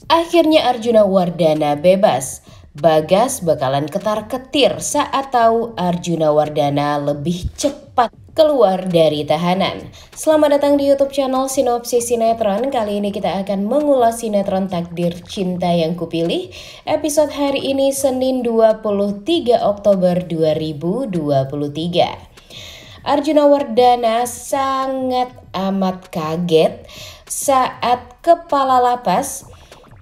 Akhirnya Arjuna Wardana bebas. Bagas bakalan ketar-ketir saat tahu Arjuna Wardana lebih cepat keluar dari tahanan. Selamat datang di YouTube channel Sinopsis Sinetron. Kali ini kita akan mengulas sinetron Takdir Cinta Yang Kupilih. Episode hari ini Senin 23 Oktober 2023. Arjuna Wardana sangat amat kaget saat kepala lapas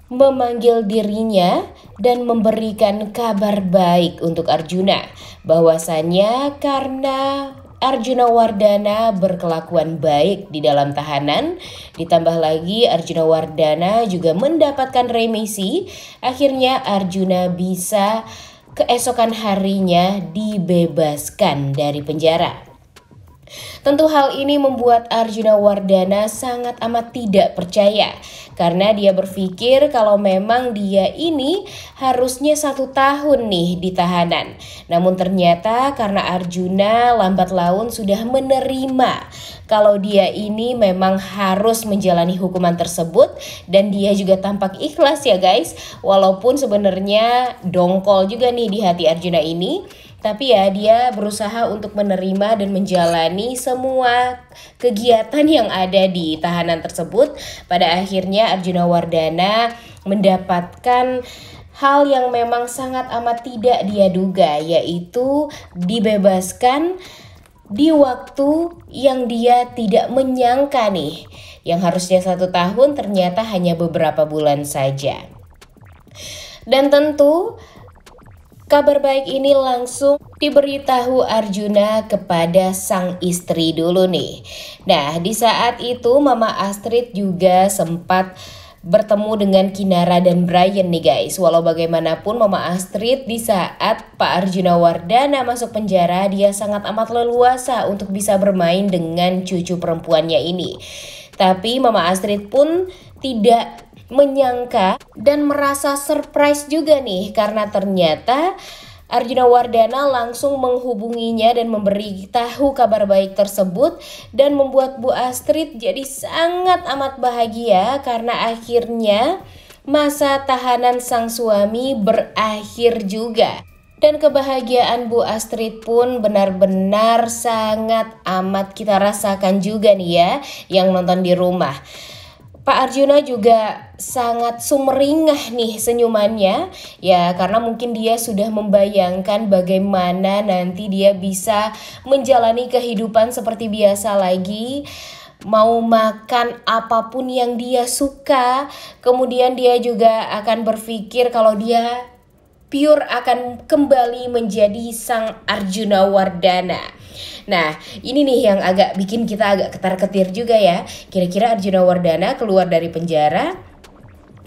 memanggil dirinya dan memberikan kabar baik untuk Arjuna, bahwasannya karena Arjuna Wardana berkelakuan baik di dalam tahanan, ditambah lagi Arjuna Wardana juga mendapatkan remisi, akhirnya Arjuna bisa keesokan harinya dibebaskan dari penjara. Tentu hal ini membuat Arjuna Wardana sangat amat tidak percaya, karena dia berpikir kalau memang dia ini harusnya 1 tahun nih di tahanan. Namun ternyata karena Arjuna lambat laun sudah menerima kalau dia ini memang harus menjalani hukuman tersebut, dan dia juga tampak ikhlas ya guys, walaupun sebenarnya dongkol juga nih di hati Arjuna ini. Tapi ya dia berusaha untuk menerima dan menjalani semua kegiatan yang ada di tahanan tersebut. Pada akhirnya Arjuna Wardana mendapatkan hal yang memang sangat amat tidak dia duga, yaitu dibebaskan di waktu yang dia tidak menyangka nih. Yang harusnya 1 tahun ternyata hanya beberapa bulan saja. Dan tentu kabar baik ini langsung diberitahu Arjuna kepada sang istri dulu nih. Nah, di saat itu Mama Astrid juga sempat bertemu dengan Kinara dan Brian nih guys. Walau bagaimanapun Mama Astrid di saat Pak Arjuna Wardana masuk penjara, dia sangat amat leluasa untuk bisa bermain dengan cucu perempuannya ini. Tapi Mama Astrid pun tidak menyangka dan merasa surprise juga nih, karena ternyata Arjuna Wardana langsung menghubunginya dan memberitahu kabar baik tersebut, dan membuat Bu Astrid jadi sangat amat bahagia karena akhirnya masa tahanan sang suami berakhir juga. Dan kebahagiaan Bu Astrid pun benar-benar sangat amat kita rasakan juga nih ya yang nonton di rumah. Pak Arjuna juga sangat sumringah nih senyumannya, ya karena mungkin dia sudah membayangkan bagaimana nanti dia bisa menjalani kehidupan seperti biasa lagi, mau makan apapun yang dia suka. Kemudian dia juga akan berpikir kalau dia pure akan kembali menjadi sang Arjuna Wardana. Nah, ini nih yang agak bikin kita agak ketar-ketir juga ya. Kira-kira Arjuna Wardana keluar dari penjara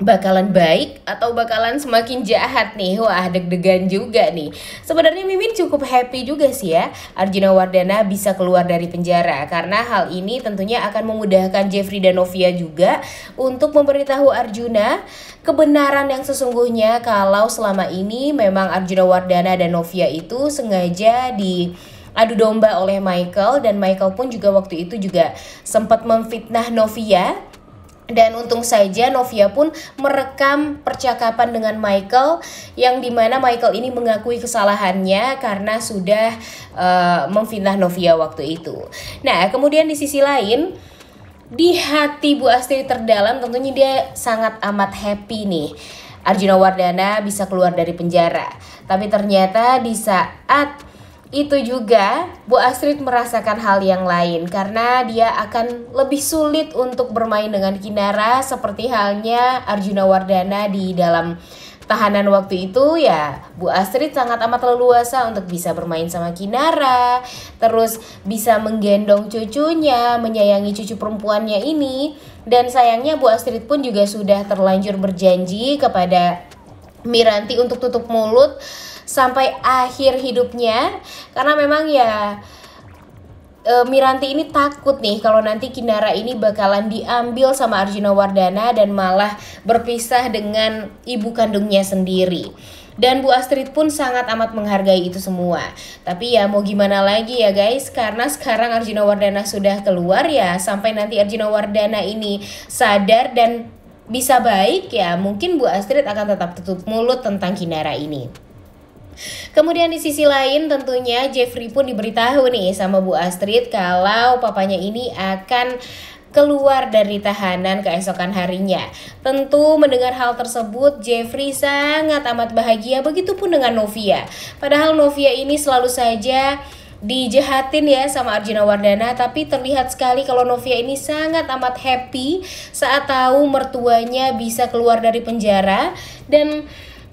bakalan baik atau bakalan semakin jahat nih? Wah, deg-degan juga nih. Sebenarnya Mimin cukup happy juga sih ya Arjuna Wardana bisa keluar dari penjara, karena hal ini tentunya akan memudahkan Jeffrey dan Novia juga untuk memberitahu Arjuna kebenaran yang sesungguhnya, kalau selama ini memang Arjuna Wardana dan Novia itu sengaja adu domba oleh Michael, dan Michael pun juga waktu itu juga sempat memfitnah Novia. Dan untung saja Novia pun merekam percakapan dengan Michael, yang dimana Michael ini mengakui kesalahannya karena sudah memfitnah Novia waktu itu. Nah, kemudian di sisi lain, di hati Bu Astrid terdalam tentunya dia sangat amat happy nih Arjuna Wardana bisa keluar dari penjara. Tapi ternyata di saat itu juga Bu Astrid merasakan hal yang lain, karena dia akan lebih sulit untuk bermain dengan Kinara seperti halnya Arjuna Wardana di dalam tahanan waktu itu. Ya, Bu Astrid sangat amat leluasa untuk bisa bermain sama Kinara, terus bisa menggendong cucunya, menyayangi cucu perempuannya ini. Dan sayangnya Bu Astrid pun juga sudah terlanjur berjanji kepada Miranti untuk tutup mulut sampai akhir hidupnya, karena memang ya Miranti ini takut nih kalau nanti Kinara ini bakalan diambil sama Arjuna Wardana dan malah berpisah dengan ibu kandungnya sendiri. Dan Bu Astrid pun sangat amat menghargai itu semua. Tapi ya mau gimana lagi ya guys, karena sekarang Arjuna Wardana sudah keluar ya, sampai nanti Arjuna Wardana ini sadar dan bisa baik ya mungkin Bu Astrid akan tetap tutup mulut tentang Kinara ini. Kemudian di sisi lain tentunya Jeffrey pun diberitahu nih sama Bu Astrid kalau papanya ini akan keluar dari tahanan keesokan harinya. Tentu mendengar hal tersebut Jeffrey sangat amat bahagia, begitupun dengan Novia. Padahal Novia ini selalu saja dijahatin ya sama Arjuna Wardana, tapi terlihat sekali kalau Novia ini sangat amat happy saat tahu mertuanya bisa keluar dari penjara. Dan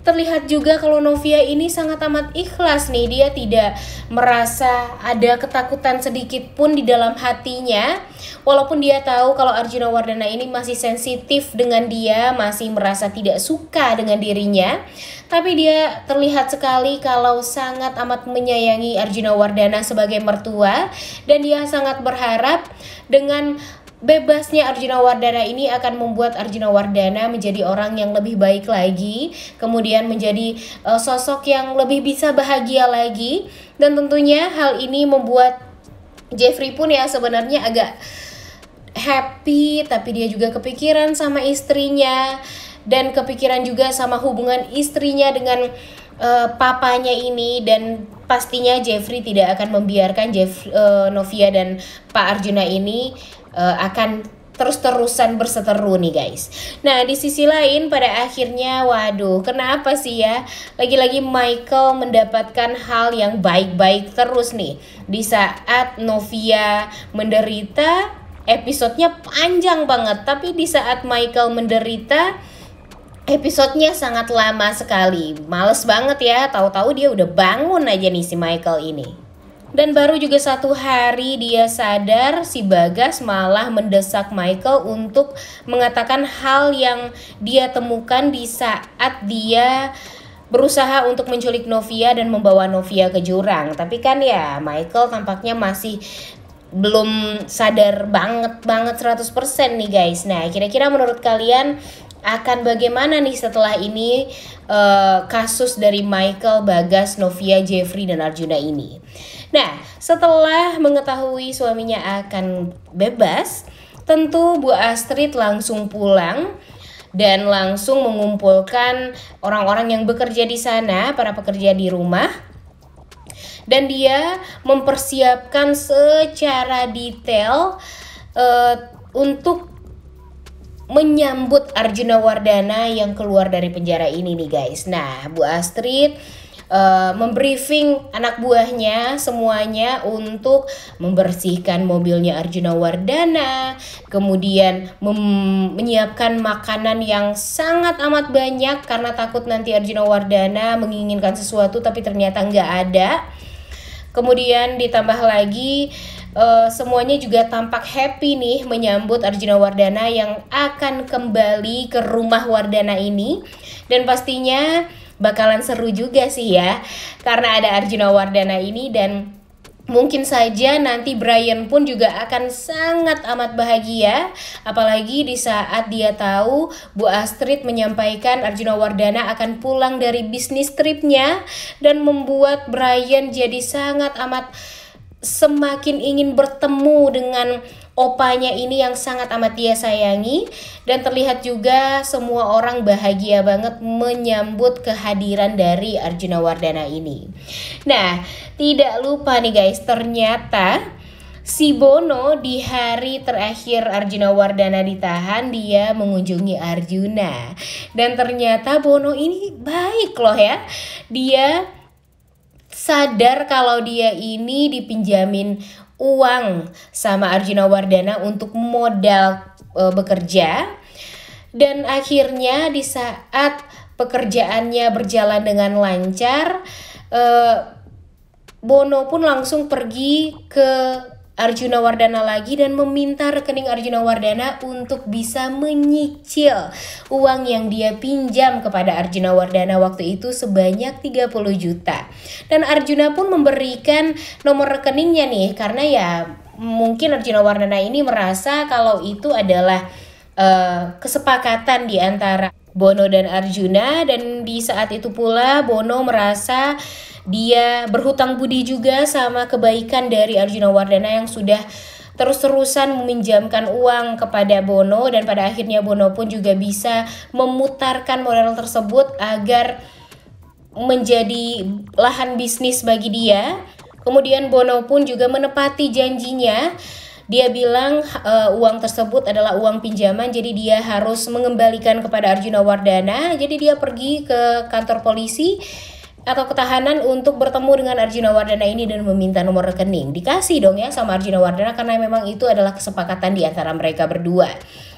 terlihat juga kalau Novia ini sangat amat ikhlas nih, dia tidak merasa ada ketakutan sedikit pun di dalam hatinya. Walaupun dia tahu kalau Arjuna Wardana ini masih sensitif dengan dia, masih merasa tidak suka dengan dirinya, tapi dia terlihat sekali kalau sangat amat menyayangi Arjuna Wardana sebagai mertua. Dan dia sangat berharap dengan bebasnya Arjuna Wardana ini akan membuat Arjuna Wardana menjadi orang yang lebih baik lagi, kemudian menjadi sosok yang lebih bisa bahagia lagi. Dan tentunya hal ini membuat Jeffrey pun ya sebenarnya agak happy, tapi dia juga kepikiran sama istrinya dan kepikiran juga sama hubungan istrinya dengan papanya ini. Dan pastinya Jeffrey tidak akan membiarkan Novia dan Pak Arjuna ini akan terus-terusan berseteru nih guys. Nah di sisi lain pada akhirnya waduh kenapa sih ya lagi-lagi Michael mendapatkan hal yang baik-baik terus nih. Di saat Novia menderita episodenya panjang banget, tapi di saat Michael menderita episodenya sangat lama sekali. Males banget ya, tahu-tahu dia udah bangun aja nih si Michael ini. Dan baru juga 1 hari dia sadar si Bagas malah mendesak Michael untuk mengatakan hal yang dia temukan di saat dia berusaha untuk menculik Novia dan membawa Novia ke jurang. Tapi kan ya Michael tampaknya masih belum sadar banget 100% nih guys. Nah kira-kira menurut kalian akan bagaimana nih setelah ini kasus dari Michael, Bagas, Novia, Jeffrey, dan Arjuna ini. Nah setelah mengetahui suaminya akan bebas, tentu Bu Astrid langsung pulang dan langsung mengumpulkan orang-orang yang bekerja di sana, para pekerja di rumah. Dan dia mempersiapkan secara detail untuk menyambut Arjuna Wardana yang keluar dari penjara ini nih guys. Nah Bu Astrid membriefing anak buahnya semuanya untuk membersihkan mobilnya Arjuna Wardana, kemudian menyiapkan makanan yang sangat amat banyak karena takut nanti Arjuna Wardana menginginkan sesuatu tapi ternyata nggak ada. Kemudian ditambah lagi semuanya juga tampak happy nih menyambut Arjuna Wardana yang akan kembali ke rumah Wardana ini. Dan pastinya bakalan seru juga sih ya karena ada Arjuna Wardana ini. Dan mungkin saja nanti Brian pun juga akan sangat amat bahagia, apalagi di saat dia tahu Bu Astrid menyampaikan Arjuna Wardana akan pulang dari bisnis tripnya, dan membuat Brian jadi sangat amat semakin ingin bertemu dengan opanya ini yang sangat amat dia sayangi. Dan terlihat juga semua orang bahagia banget menyambut kehadiran dari Arjuna Wardana ini. Nah tidak lupa nih guys, ternyata si Bono di hari terakhir Arjuna Wardana ditahan, dia mengunjungi Arjuna. Dan ternyata Bono ini baik loh ya. Dia sadar kalau dia ini dipinjamin uang sama Arjuna Wardana untuk modal bekerja. Dan akhirnya di saat pekerjaannya berjalan dengan lancar, Bono pun langsung pergi ke Arjuna Wardana lagi dan meminta rekening Arjuna Wardana untuk bisa menyicil uang yang dia pinjam kepada Arjuna Wardana waktu itu sebanyak 30 juta. Dan Arjuna pun memberikan nomor rekeningnya nih karena ya mungkin Arjuna Wardana ini merasa kalau itu adalah kesepakatan di antara Bono dan Arjuna. Dan di saat itu pula Bono merasa dia berhutang budi juga sama kebaikan dari Arjuna Wardana yang sudah terus-terusan meminjamkan uang kepada Bono, dan pada akhirnya Bono pun juga bisa memutarkan modal tersebut agar menjadi lahan bisnis bagi dia. Kemudian Bono pun juga menepati janjinya. Dia bilang uang tersebut adalah uang pinjaman, jadi dia harus mengembalikan kepada Arjuna Wardana. Jadi dia pergi ke kantor polisi atau ketahanan untuk bertemu dengan Arjuna Wardana ini dan meminta nomor rekening. Dikasih dong ya sama Arjuna Wardana karena memang itu adalah kesepakatan di antara mereka berdua.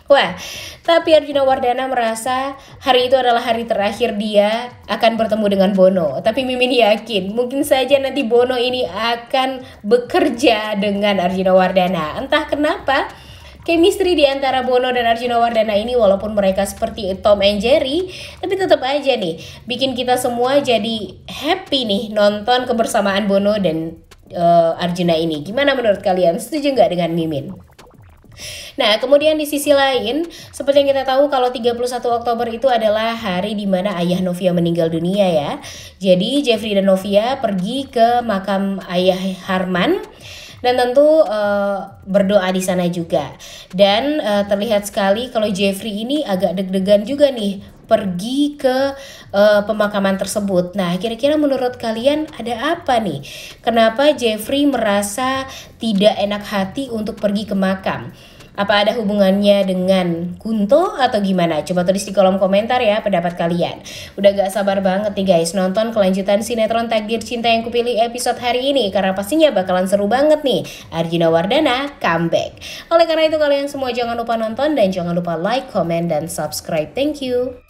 Wah, tapi Arjuna Wardana merasa hari itu adalah hari terakhir dia akan bertemu dengan Bono. Tapi Mimin yakin mungkin saja nanti Bono ini akan bekerja dengan Arjuna Wardana. Entah kenapa chemistry di antara Bono dan Arjuna Wardana ini walaupun mereka seperti Tom and Jerry, tapi tetap aja nih bikin kita semua jadi happy nih nonton kebersamaan Bono dan Arjuna ini. Gimana menurut kalian? Setuju nggak dengan Mimin? Nah, kemudian di sisi lain, seperti yang kita tahu kalau 31 Oktober itu adalah hari di mana ayah Novia meninggal dunia ya. Jadi Jeffrey dan Novia pergi ke makam ayah Harman dan tentu berdoa di sana juga. Dan terlihat sekali kalau Jeffrey ini agak deg-degan juga nih pergi ke pemakaman tersebut. Nah, kira-kira menurut kalian ada apa nih? Kenapa Jeffrey merasa tidak enak hati untuk pergi ke makam? Apa ada hubungannya dengan Kunto atau gimana? Coba tulis di kolom komentar ya pendapat kalian. Udah gak sabar banget nih guys nonton kelanjutan sinetron Takdir Cinta Yang Kupilih episode hari ini, karena pastinya bakalan seru banget nih. Arjuna Wardana comeback. Oleh karena itu kalian semua jangan lupa nonton dan jangan lupa like, comment, dan subscribe. Thank you.